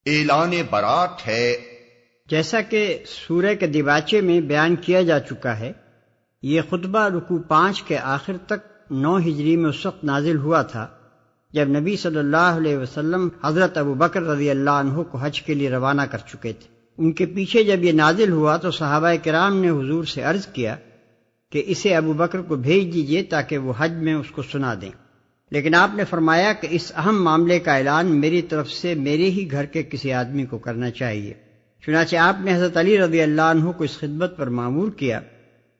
اعلان برات ہے۔ جیسا کہ سورہ کے دیباچے میں بیان کیا جا چکا ہے، یہ خطبہ رکوع 5 کے آخر تک 9 ہجری میں اس وقت نازل ہوا تھا جب نبی صلی اللہ علیہ وسلم حضرت ابوبکر رضی اللہ عنہ کو حج کے لیے روانہ کر چکے تھے۔ ان کے پیچھے جب یہ نازل ہوا تو صحابہ کرام نے حضور سے عرض کیا کہ اسے ابوبکر کو بھیج دیجیے تاکہ وہ حج میں اس کو سنا دیں، لیکن آپ نے فرمایا کہ اس اہم معاملے کا اعلان میری طرف سے میرے ہی گھر کے کسی آدمی کو کرنا چاہیے۔ چنانچہ آپ نے حضرت علی رضی اللہ عنہ کو اس خدمت پر مامور کیا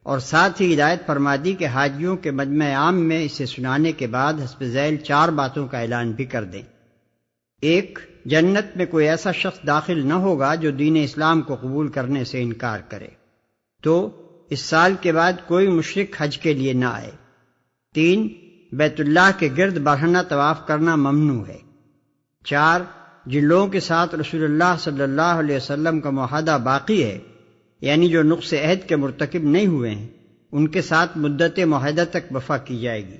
اور ساتھ ہی ہدایت فرما دی کہ حاجیوں کے مجمع عام میں اسے سنانے کے بعد حسب ذیل 4 باتوں کا اعلان بھی کر دیں۔ 1، جنت میں کوئی ایسا شخص داخل نہ ہوگا جو دین اسلام کو قبول کرنے سے انکار کرے۔ 2، اس سال کے بعد کوئی مشرک حج کے لیے نہ آئے۔ 3، بیت اللہ کے گرد برہنہ طواف کرنا ممنوع ہے۔ 4، جن لوگوں کے ساتھ رسول اللہ صلی اللہ علیہ وسلم کا معاہدہ باقی ہے، یعنی جو نقض عہد کے مرتکب نہیں ہوئے ہیں، ان کے ساتھ مدت معاہدہ تک وفا کی جائے گی۔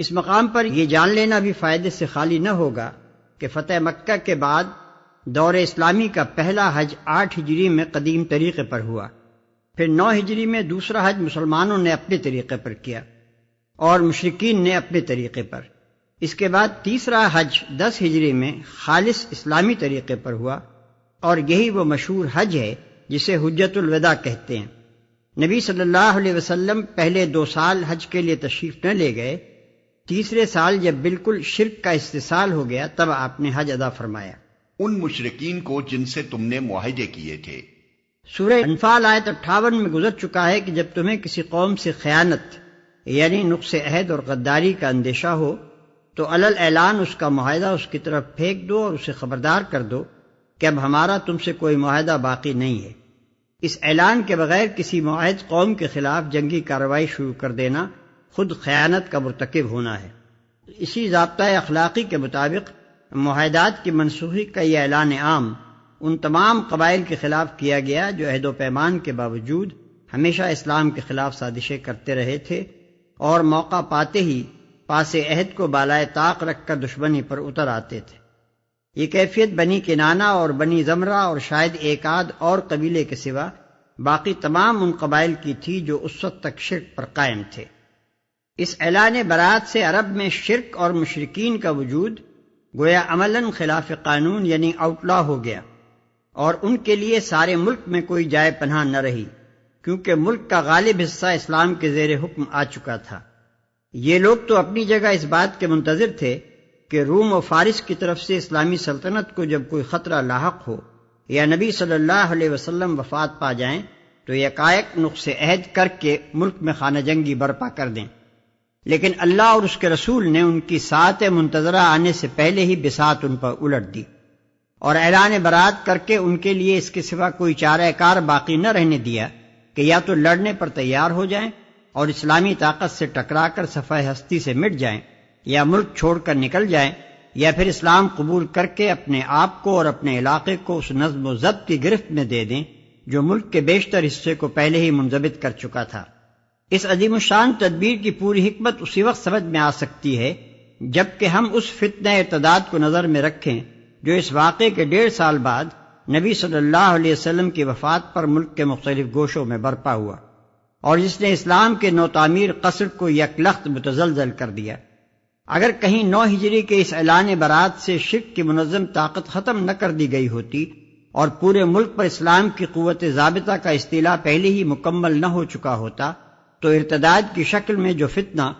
اس مقام پر یہ جان لینا بھی فائدے سے خالی نہ ہوگا کہ فتح مکہ کے بعد دور اسلامی کا پہلا حج 8 ہجری میں قدیم طریقے پر ہوا، پھر 9 ہجری میں دوسرا حج مسلمانوں نے اپنے طریقے پر کیا اور مشرکین نے اپنے طریقے پر۔ اس کے بعد تیسرا حج 10 ہجری میں خالص اسلامی طریقے پر ہوا، اور یہی وہ مشہور حج ہے جسے حجۃ الوداع کہتے ہیں۔ نبی صلی اللہ علیہ وسلم پہلے 2 سال حج کے لیے تشریف نہ لے گئے، تیسرے سال جب بالکل شرک کا استحصال ہو گیا تب آپ نے حج ادا فرمایا۔ ان مشرکین کو جن سے تم نے معاہدے کیے تھے۔ سورہ انفال آیت 58 میں گزر چکا ہے کہ جب تمہیں کسی قوم سے خیانت یعنی نقض عہد اور غداری کا اندیشہ ہو تو علل اعلان اس کا معاہدہ اس کی طرف پھینک دو اور اسے خبردار کر دو کہ اب ہمارا تم سے کوئی معاہدہ باقی نہیں ہے۔ اس اعلان کے بغیر کسی معاہد قوم کے خلاف جنگی کارروائی شروع کر دینا خود خیانت کا مرتکب ہونا ہے۔ اسی ضابطۂ اخلاقی کے مطابق معاہدات کی منسوخی کا یہ اعلان عام ان تمام قبائل کے خلاف کیا گیا جو عہد و پیمان کے باوجود ہمیشہ اسلام کے خلاف سازشیں کرتے رہے تھے اور موقع پاتے ہی پاس عہد کو بالائے طاق رکھ کر دشمنی پر اتر آتے تھے۔ یہ کیفیت بنی کنانہ اور بنی زمرہ اور شاید ایک آدھ اور قبیلے کے سوا باقی تمام ان قبائل کی تھی جو اس وقت تک شرک پر قائم تھے۔ اس اعلان برات سے عرب میں شرک اور مشرکین کا وجود گویا عملاً خلاف قانون یعنی آؤٹلا ہو گیا، اور ان کے لیے سارے ملک میں کوئی جائے پناہ نہ رہی، کیونکہ ملک کا غالب حصہ اسلام کے زیر حکم آ چکا تھا۔ یہ لوگ تو اپنی جگہ اس بات کے منتظر تھے کہ روم و فارس کی طرف سے اسلامی سلطنت کو جب کوئی خطرہ لاحق ہو یا نبی صلی اللہ علیہ وسلم وفات پا جائیں تو یکایک نقض عہد کر کے ملک میں خانہ جنگی برپا کر دیں، لیکن اللہ اور اس کے رسول نے ان کی ساعت منتظرہ آنے سے پہلے ہی بساط ان پر الٹ دی اور اعلان برات کر کے ان کے لیے اس کے سوا کوئی چارہ کار باقی نہ رہنے دیا کہ یا تو لڑنے پر تیار ہو جائیں اور اسلامی طاقت سے ٹکرا کر صفحہ ہستی سے مٹ جائیں، یا ملک چھوڑ کر نکل جائیں، یا پھر اسلام قبول کر کے اپنے آپ کو اور اپنے علاقے کو اس نظم و ضبط کی گرفت میں دے دیں جو ملک کے بیشتر حصے کو پہلے ہی منضبط کر چکا تھا۔ اس عظیم الشان تدبیر کی پوری حکمت اسی وقت سمجھ میں آ سکتی ہے جب کہ ہم اس فتنہ ارتداد کو نظر میں رکھیں جو اس واقعے کے 1.5 سال بعد نبی صلی اللہ علیہ وسلم کی وفات پر ملک کے مختلف گوشوں میں برپا ہوا اور جس نے اسلام کے نو تعمیر قصر کو یکلخت متزلزل کر دیا۔ اگر کہیں 9 ہجری کے اس اعلان برات سے شرک کی منظم طاقت ختم نہ کر دی گئی ہوتی اور پورے ملک پر اسلام کی قوت ضابطہ کا استیلاء پہلے ہی مکمل نہ ہو چکا ہوتا تو ارتداد کی شکل میں جو فتنہ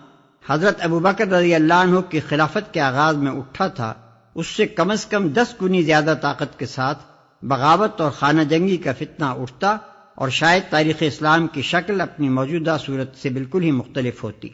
حضرت ابوبکر رضی اللہ عنہ کی خلافت کے آغاز میں اٹھا تھا اس سے کم از کم 10 گنی زیادہ طاقت کے ساتھ بغاوت اور خانہ جنگی کا فتنہ اٹھتا اور شاید تاریخ اسلام کی شکل اپنی موجودہ صورت سے بالکل ہی مختلف ہوتی۔